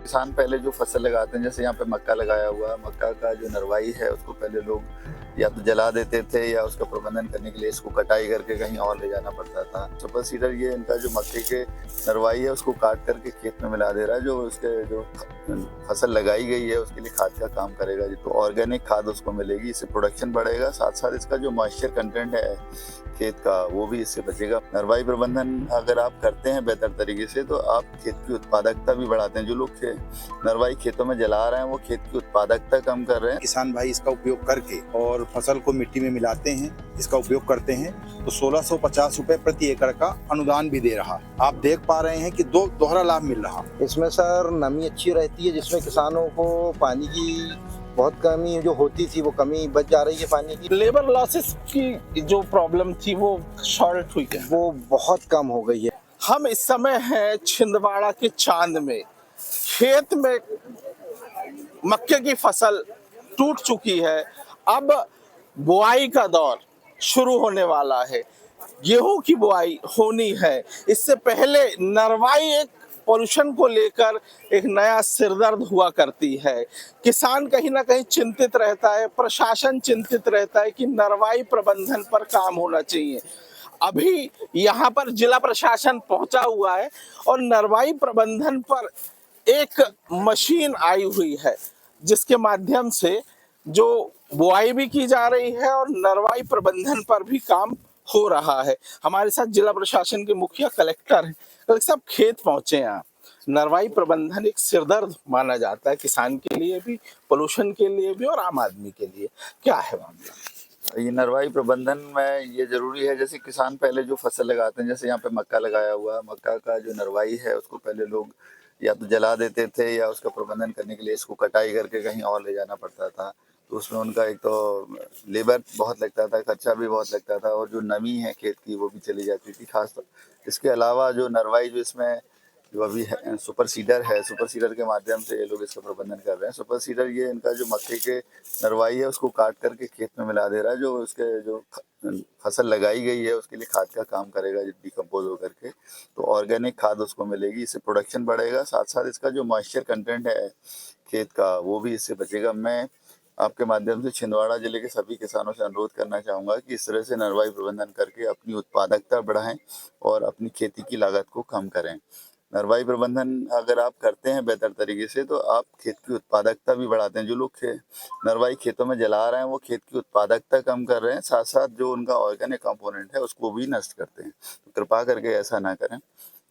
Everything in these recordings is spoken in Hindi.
किसान पहले जो फसल लगाते हैं, जैसे यहाँ पे मक्का लगाया हुआ है, मक्का का जो नरवाई है उसको पहले लोग या तो जला देते थे या उसका प्रबंधन करने के लिए इसको कटाई करके कहीं और ले जाना पड़ता था। सुपर सीडर ये इनका जो मक्के के नरवाई है उसको काट करके खेत में मिला दे रहा है, जो उसके जो फसल लगाई गई है उसके लिए खाद का काम करेगा। तो ऑर्गेनिक खाद उसको मिलेगी, इससे प्रोडक्शन बढ़ेगा, साथ साथ इसका जो मॉइस्चर कंटेंट है खेत का वो भी इससे बचेगा। नरवाई प्रबंधन अगर आप करते हैं बेहतर तरीके से तो आप खेत की उत्पादकता भी बढ़ाते हैं। जो लोग नरवाई खेतों में जला रहे हैं वो खेत की उत्पादकता कम कर रहे हैं। किसान भाई इसका उपयोग करके और फसल को मिट्टी में मिलाते हैं, इसका उपयोग करते हैं तो 1650 रुपए प्रति एकड़ का अनुदान भी दे रहा। आप देख पा रहे हैं कि दोहरा लाभ मिल रहा। इसमें सर नमी अच्छी रहती है, जिसमें किसानों को पानी की बहुत कमी जो होती थी वो कमी बच जा रही है। पानी की लेबर लॉसेस की जो प्रॉब्लम थी वो सॉल्व हुई है, वो बहुत कम हो गई है। हम इस समय हैं छिंदवाड़ा के चांद में। खेत में मक्के की फसल टूट चुकी है, अब बुआई का दौर शुरू होने वाला है, गेहूं की बुआई होनी है। इससे पहले नरवाई एक पोल्यूशन को लेकर एक नया सिरदर्द हुआ करती है। किसान कहीं ना कहीं चिंतित रहता है, प्रशासन चिंतित रहता है कि नरवाई प्रबंधन पर काम होना चाहिए। अभी यहाँ पर जिला प्रशासन पहुंचा हुआ है और नरवाई प्रबंधन पर एक मशीन आई हुई है जिसके माध्यम से जो बुआई भी की जा रही है और नरवाई प्रबंधन पर भी काम हो रहा है। हमारे साथ जिला प्रशासन के मुखिया कलेक्टर हैं। कलेक्टर साहब खेत पहुंचे हैं आप। नरवाई प्रबंधन एक सिरदर्द माना जाता है, किसान के लिए भी, पोल्यूशन के लिए भी और आम आदमी के लिए। क्या है मामला? ये नरवाई प्रबंधन में ये जरूरी है, जैसे किसान पहले जो फसल लगाते हैं, जैसे यहाँ पे मक्का लगाया हुआ है, मक्का का जो नरवाई है उसको पहले लोग या तो जला देते थे या उसका प्रबंधन करने के लिए इसको कटाई करके कहीं और ले जाना पड़ता था। तो उसमें उनका एक तो लेबर बहुत लगता था, खर्चा भी बहुत लगता था और जो नमी है खेत की वो भी चली जाती थी खास। इसके अलावा जो नरवाई जो इसमें जो अभी है सुपर सीडर है, सुपर सीडर के माध्यम से ये लोग इसका प्रबंधन कर रहे हैं। सुपर सीडर ये इनका जो मक्के के नरवाई है उसको काट करके खेत में मिला दे रहा है, जो उसके जो फसल लगाई गई है उसके लिए खाद का काम करेगा डिकम्पोज होकर के। तो ऑर्गेनिक खाद उसको मिलेगी, इससे प्रोडक्शन बढ़ेगा, साथ साथ इसका जो मॉइस्चर कंटेंट है खेत का वो भी इससे बचेगा। मैं आपके माध्यम से छिंदवाड़ा जिले के सभी किसानों से अनुरोध करना चाहूँगा कि इस तरह से नरवाई प्रबंधन करके अपनी उत्पादकता बढ़ाएं और अपनी खेती की लागत को कम करें। नरवाई प्रबंधन अगर आप करते हैं बेहतर तरीके से तो आप खेत की उत्पादकता भी बढ़ाते हैं। जो लोग नरवाई खेतों में जला रहे हैं वो खेत की उत्पादकता कम कर रहे हैं, साथ साथ जो उनका ऑर्गेनिक कंपोनेंट है उसको भी नष्ट करते हैं। तो कृपा करके ऐसा ना करें।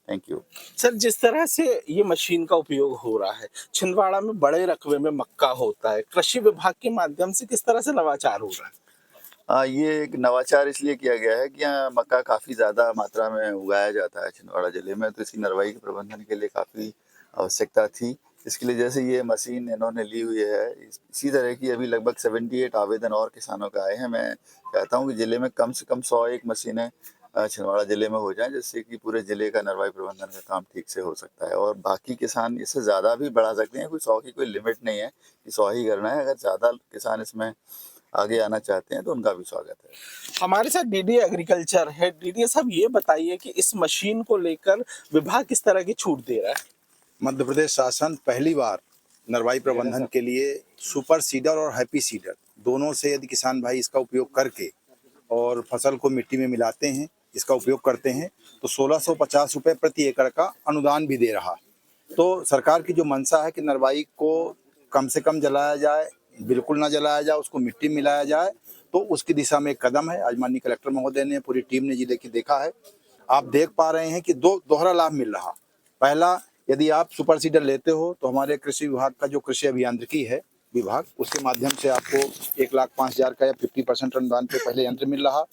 Thank you sir. जिस तरह से ये मशीन का उपयोग हो रहा है, छिंदवाड़ा में बड़े रकबे में मक्का होता है, कृषि विभाग के माध्यम से किस तरह से नवाचार हो रहा है? ये एक नवाचार इसलिए किया गया है कि यहाँ मक्का काफ़ी ज़्यादा मात्रा में उगाया जाता है छिंदवाड़ा जिले में, तो इसकी नरवाई के प्रबंधन के लिए काफ़ी आवश्यकता थी। इसके लिए जैसे ये मशीन इन्होंने ली हुई है, इसी तरह की अभी लगभग 78 आवेदन और किसानों का आए हैं। मैं चाहता हूँ कि जिले में कम से कम 101 मशीनें छिंदवाड़ा जिले में हो जाएं, जिससे कि पूरे जिले का नरवाई प्रबंधन का काम ठीक से हो सकता है। और बाकी किसान इससे ज़्यादा भी बढ़ा सकते हैं, कोई 100 की कोई लिमिट नहीं है कि 100 ही करना है। अगर ज़्यादा किसान इसमें आगे आना चाहते हैं तो उनका भी स्वागत है। हमारे साथ डीडी एग्रीकल्चर है। डीडी साहब ये बताइए कि इस मशीन को लेकर विभाग किस तरह की छूट दे रहा है? मध्य प्रदेश शासन पहली बार नरवाई प्रबंधन के लिए सुपर सीडर और हैप्पी सीडर दोनों से यदि किसान भाई इसका उपयोग करके और फसल को मिट्टी में मिलाते हैं, इसका उपयोग करते हैं तो 1650 रुपए प्रति एकड़ का अनुदान भी दे रहा। तो सरकार की जो मंशा है कि नरवाई को कम से कम जलाया जाए, बिल्कुल ना जलाया जाए, उसको मिट्टी में मिलाया जाए, तो उसकी दिशा में एक कदम है। आज माननीय कलेक्टर महोदय ने, पूरी टीम ने जिले की देखा है। आप देख पा रहे हैं कि दोहरा लाभ मिल रहा। पहला, यदि आप सुपर सीडर लेते हो तो हमारे कृषि विभाग का जो कृषि अभियांत्रिकी है विभाग, उसके माध्यम से आपको 1,05,000 का या 50% अनुदान पे पहले यंत्र मिल रहा।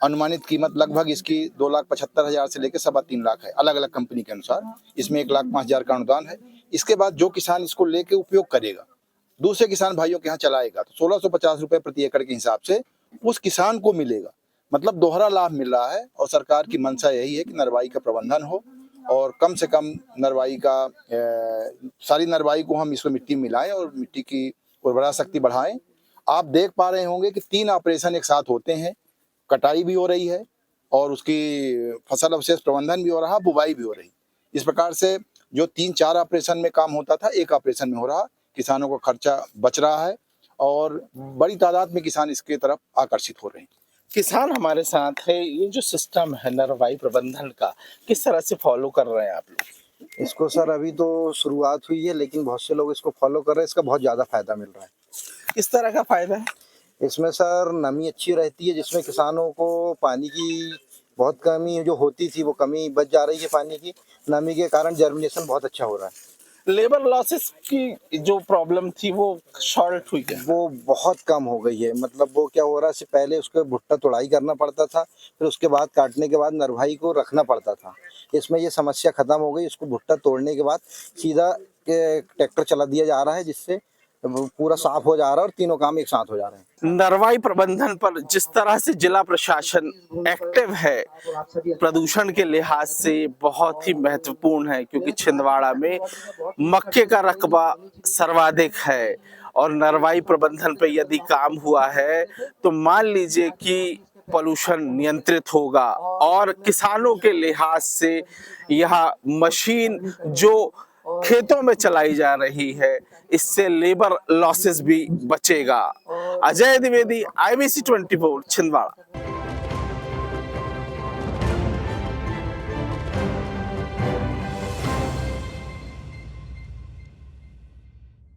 अनुमानित कीमत लगभग इसकी 2,75,000 से लेकर 3.25 लाख है, अलग अलग कंपनी के अनुसार। इसमें 1,05,000 का अनुदान है। इसके बाद जो किसान इसको लेके उपयोग करेगा, दूसरे किसान भाइयों के यहाँ चलाएगा, तो 1650 रुपए प्रति एकड़ के हिसाब से उस किसान को मिलेगा। मतलब दोहरा लाभ मिल रहा है। और सरकार की मंशा यही है कि नरवाई का प्रबंधन हो और कम से कम नरवाई का सारी नरवाई को हम इसको मिट्टी में मिलाएं और मिट्टी की उर्वरा शक्ति बढ़ाएं। आप देख पा रहे होंगे कि 3 ऑपरेशन एक साथ होते हैं, कटाई भी हो रही है और उसकी फसल अवशेष प्रबंधन भी हो रहा, बुवाई भी हो रही। इस प्रकार से जो 3-4 ऑपरेशन में काम होता था, एक ऑपरेशन में हो रहा। किसानों को खर्चा बच रहा है और बड़ी तादाद में किसान इसके तरफ आकर्षित हो रहे हैं। किसान हमारे साथ है। ये जो सिस्टम है नरवाई प्रबंधन का, किस तरह से फॉलो कर रहे हैं आप लोग? इसको सर अभी तो शुरुआत हुई है, लेकिन बहुत से लोग इसको फॉलो कर रहे हैं। इसका बहुत ज़्यादा फायदा मिल रहा है। किस तरह का फायदा है? इसमें सर नमी अच्छी रहती है, जिसमें किसानों को पानी की बहुत कमी जो होती थी वो कमी बच जा रही है। पानी की नमी के कारण जर्मिनेशन बहुत अच्छा हो रहा है। लेबर लॉसेस की जो प्रॉब्लम थी वो शॉर्ट हुई है। वो बहुत कम हो गई है। मतलब वो क्या हो रहा है, इससे पहले उसको भुट्टा तोड़ाई करना पड़ता था, फिर उसके बाद काटने के बाद नरभाई को रखना पड़ता था। इसमें ये समस्या खत्म हो गई। उसको भुट्टा तोड़ने के बाद सीधा ट्रैक्टर चला दिया जा रहा है, जिससे वो पूरा साफ हो जा रहा है और तीनों काम एक साथ हो जा रहे हैं। नरवाई प्रबंधन पर जिस तरह से जिला प्रशासन एक्टिव है प्रदूषण के लिहाज से बहुत ही महत्वपूर्ण है, क्योंकि छिंदवाड़ा में मक्के का रकबा सर्वाधिक है और नरवाई प्रबंधन पे यदि काम हुआ है तो मान लीजिए कि पोल्यूशन नियंत्रित होगा। और किसानों के लिहाज से यह मशीन जो खेतों में चलाई जा रही है, इससे लेबर लॉसेस भी बचेगा। अजय द्विवेदी, IBC 24, छिंदवाड़ा।